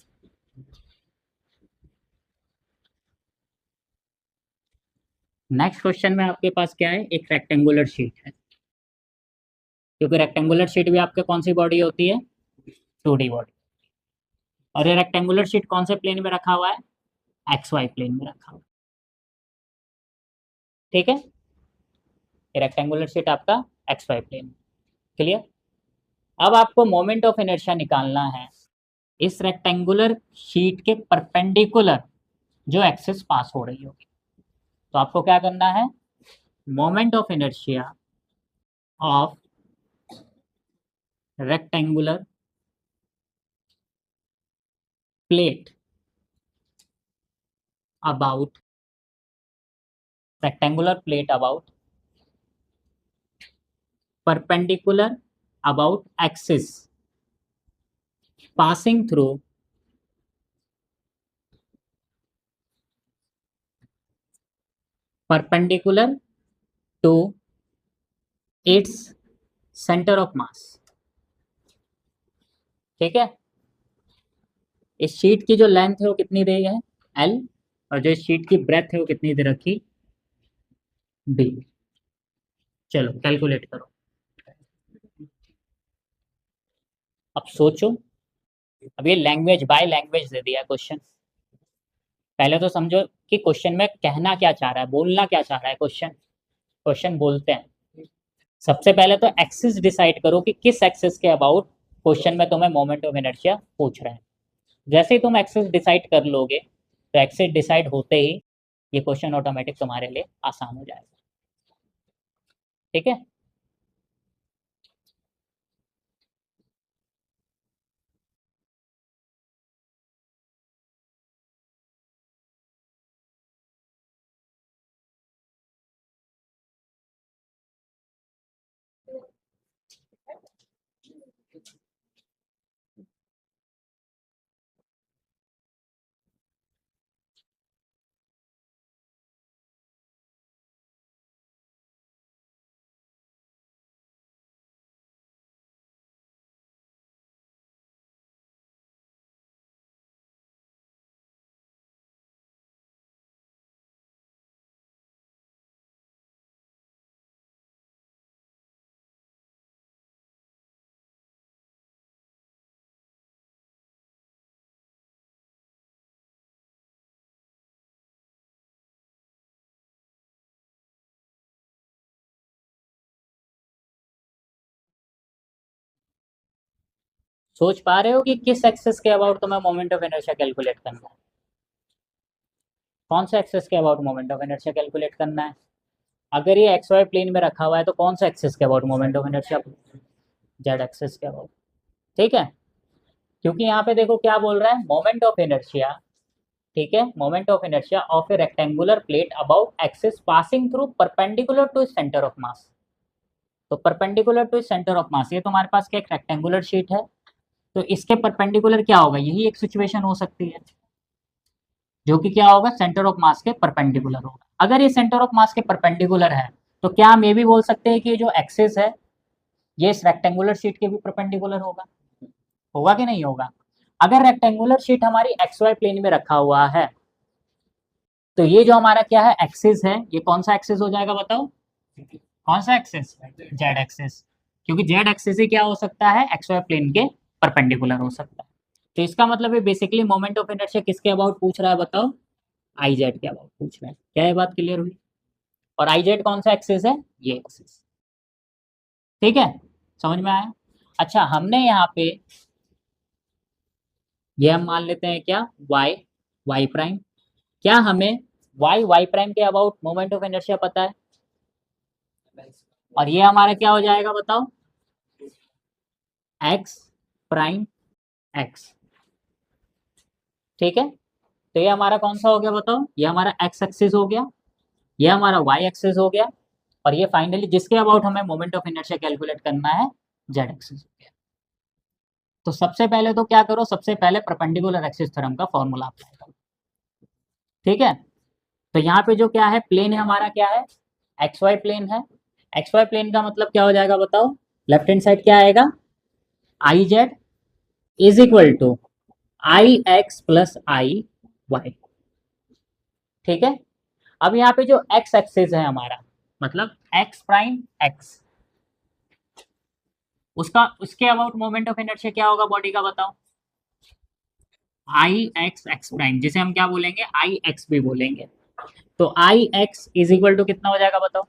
नेक्स्ट क्वेश्चन में आपके पास क्या है, एक रेक्टेंगुलर शीट है, क्योंकि रेक्टेंगुलर शीट भी आपके कौन सी बॉडी होती है, 2D बॉडी। और ये रेक्टेंगुलर शीट कौन से प्लेन में रखा हुआ है, XY प्लेन में रखा हुआ है, ठीक है। ये रेक्टेंगुलर शीट आपका XY प्लेन, क्लियर। अब आपको मोमेंट ऑफ इनर्शिया निकालना है इस रेक्टेंगुलर शीट के परपेंडिकुलर जो एक्सिस पास हो रही होगी। तो आपको क्या करना है, moment of inertia of rectangular plate about rectangular plate about perpendicular about axis passing through perpendicular to its center of mass, ठीक है। इस शीट की जो लेंथ है वो कितनी दी है, L, और जो शीट की ब्रेथ है वो कितनी दे रखी, B। चलो कैलकुलेट करो, अब सोचो। अब ये लैंग्वेज बाय लैंग्वेज दे दिया क्वेश्चन, पहले तो समझो कि क्वेश्चन में कहना क्या चाह रहा है, बोलना क्या चाह रहा है क्वेश्चन। क्वेश्चन बोलते हैं, सबसे पहले तो एक्सिस डिसाइड करो कि किस एक्सिस के अबाउट क्वेश्चन में तुम्हें मोमेंट ऑफ इनर्शिया पूछ रहे हैं। जैसे ही तुम एक्सिस डिसाइड कर लोगे तो एक्सिस डिसाइड होते ही ये क्वेश्चन ऑटोमेटिक तुम्हारे लिए आसान हो जाएगा। ठीक है। सोच पा रहे हो कि किस एक्सेस के अबाउट तुम्हें मोमेंट ऑफ इनर्शिया कैलकुलेट करना है? कौन सा एक्सेस के about moment of inertia calculate करना है? अगर ये एक्स वाई प्लेन में रखा हुआ है तो कौन सा एक्सेस के about moment of inertia? Z axis के अबाउट। ठीक है, क्योंकि यहाँ पे देखो क्या बोल रहा है, मोमेंट ऑफ इनर्शिया। ठीक है, moment of inertia of a rectangular plate about axis passing through perpendicular to centre of mass. तो perpendicular to centre of mass, ये तुम्हारे पास क्या एक रेक्टेंगुलर शीट है, तो इसके परपेंडिकुलर क्या होगा, यही एक सिचुएशन हो सकती है, जो कि क्या होगा, सेंटर ऑफ मास के परपेंडिकुलर होगा। अगर ये सेंटर ऑफ मास के परपेंडिकुलर है तो क्या हम ये भी बोल सकते हैं कि जो एक्सिस है ये इस रेक्टेंगुलर शीट के भी परपेंडिकुलर होगा? होगा कि नहीं होगा? अगर रेक्टेंगुलर शीट हमारी एक्स वाई प्लेन में रखा हुआ है तो ये जो हमारा क्या है, एक्सिस है, ये कौन सा एक्सिस हो जाएगा बताओ? कौन सा एक्सिस? Z axis. क्योंकि जेड एक्सिस ही क्या हो सकता है, एक्स वाई प्लेन के परपेंडिकुलर हो सकता है। तो इसका मतलब ये बेसिकली मोमेंट ऑफ इनर्शिया किसके अबाउट पूछ रहा है बताओ? आई जेड के अबाउट पूछ रहा है। क्या ये बात क्लियर हुई? और आई जेड कौन सा एक्सिस है? ये एक्सिस। ठीक है, समझ में आया? अच्छा, हमने यहाँ पे ये हम मान लेते हैं क्या, वाई, वाई प्राइम। क्या हमें वाई, वाई प्राइम के अबाउट मोमेंट ऑफ इनर्शिया पता है? और ये हमारा क्या हो जाएगा बताओ? X prime X. ठीक है, तो ये हमारा कौन सा हो गया बताओ? ये हमारा एक्स एक्सिस हो गया, ये हमारा वाई एक्सिस हो गया, और ये फाइनली जिसके अबाउट हमें मोमेंट ऑफ इनर्शिया कैलकुलेट करना है, जेड एक्सिस हो गया। तो सबसे पहले तो क्या करो, सबसे पहले परपेंडिकुलर एक्सिस थ्योरम का फॉर्मूला अप्लाई करो। ठीक है, तो यहाँ पे जो क्या है, प्लेन है हमारा, क्या है, एक्स वाई प्लेन है। एक्स वाई प्लेन का मतलब क्या हो जाएगा बताओ? लेफ्ट हैंड साइड क्या आएगा, I Z is equal to I X plus I Y. ठीक है, अब यहाँ पे जो एक्स एक्सिस है हमारा, मतलब एक्स प्राइम एक्स, उसका उसके अबाउट मोमेंट ऑफ इनर्शिया क्या होगा बॉडी का बताओ? आई एक्स एक्स प्राइम, जिसे हम क्या बोलेंगे, आई एक्स भी बोलेंगे। तो आई एक्स इज इक्वल टू कितना हो जाएगा बताओ?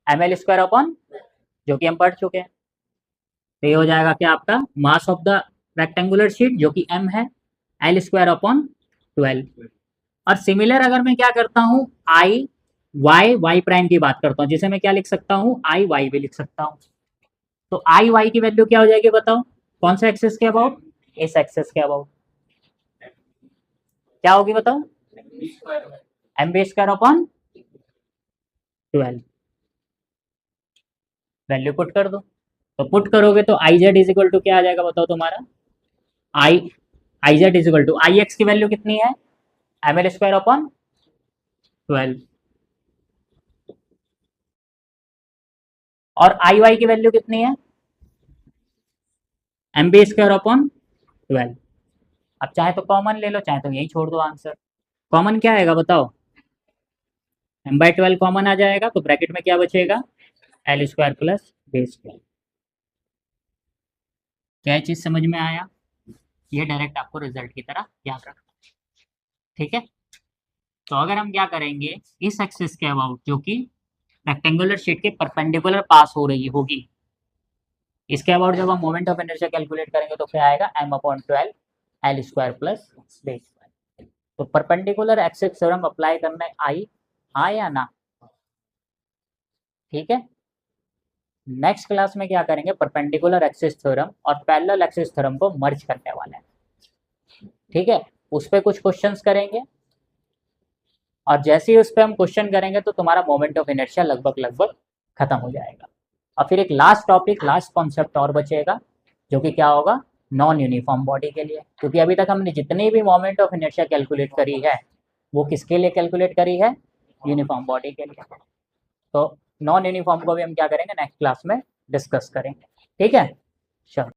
एम एल स्क्वायर अपॉन, जो कि हम पढ़ चुके हैं। तो ये हो जाएगा क्या आपका, मास ऑफ द रेक्टेंगुलर शीट, जो कि एम है, एल स्क्वायर अपॉन 12। और सिमिलर अगर मैं क्या करता हूँ, आई वाई वाई प्राइम की बात करता हूँ, जिसे मैं क्या लिख सकता हूँ, आई वाई भी लिख सकता हूँ। तो आई वाई की वैल्यू क्या हो जाएगी बताओ? कौन सा एक्सेस के अबाउट? इस एक्सेस के अबाउट। क्या होगी बताओ? M B square upon 12। Value put कर दो। तो पुट करोगे तो I Z is equal to क्या आ जाएगा बताओ तुम्हारा? I I Z is equal to I X की वैल्यू कितनी है, एम एल स्क्वायर अपॉन 12, और आई वाई की वैल्यू कितनी है, एम बी स्क्वायर अपॉन 12। अब चाहे तो कॉमन ले लो, चाहे तो यही छोड़ दो आंसर। कॉमन क्या आएगा बताओ? एम बाई 12 कॉमन आ जाएगा, तो ब्रैकेट में क्या बचेगा, L square plus B square. क्या चीज समझ में आया? ये डायरेक्ट आपको रिजल्ट की तरह याद रखना। ठीक है, तो अगर हम क्या करेंगे, इस एक्सिस के अबाउट, जो कि रेक्टेंगुलर शीट के परपेंडिकुलर पास हो रही होगी, इसके अबाउट जब हम मोमेंट ऑफ इनर्शिया कैलकुलेट करेंगे तो क्या आएगा, M upon 12 L square plus B square. तो परपेंडिकुलर एक्सिस थ्योरम अप्लाई करना आई, हाँ या ना? ठीक है। नेक्स्ट क्लास में क्या करेंगे, परपेंडिकुलर एक्सिस थ्योरम और पैरेलल एक्सिस थ्योरम को मर्ज करने वाले हैं। ठीक है, उस पर कुछ क्वेश्चंस करेंगे और जैसे ही उस पर हम क्वेश्चन करेंगे तो तुम्हारा मोमेंट ऑफ इनर्शिया लगभग लगभग खत्म हो जाएगा। और फिर एक लास्ट टॉपिक, लास्ट कॉन्सेप्ट और बचेगा, जो कि क्या होगा, नॉन यूनिफॉर्म बॉडी के लिए। क्योंकि अभी तक हमने जितनी भी मोमेंट ऑफ इनर्शिया कैलकुलेट करी है वो किसके लिए कैलकुलेट करी है, यूनिफॉर्म बॉडी के लिए। तो नॉन यूनिफॉर्म को भी हम क्या करेंगे, नेक्स्ट क्लास में डिस्कस करेंगे। ठीक है, चलो।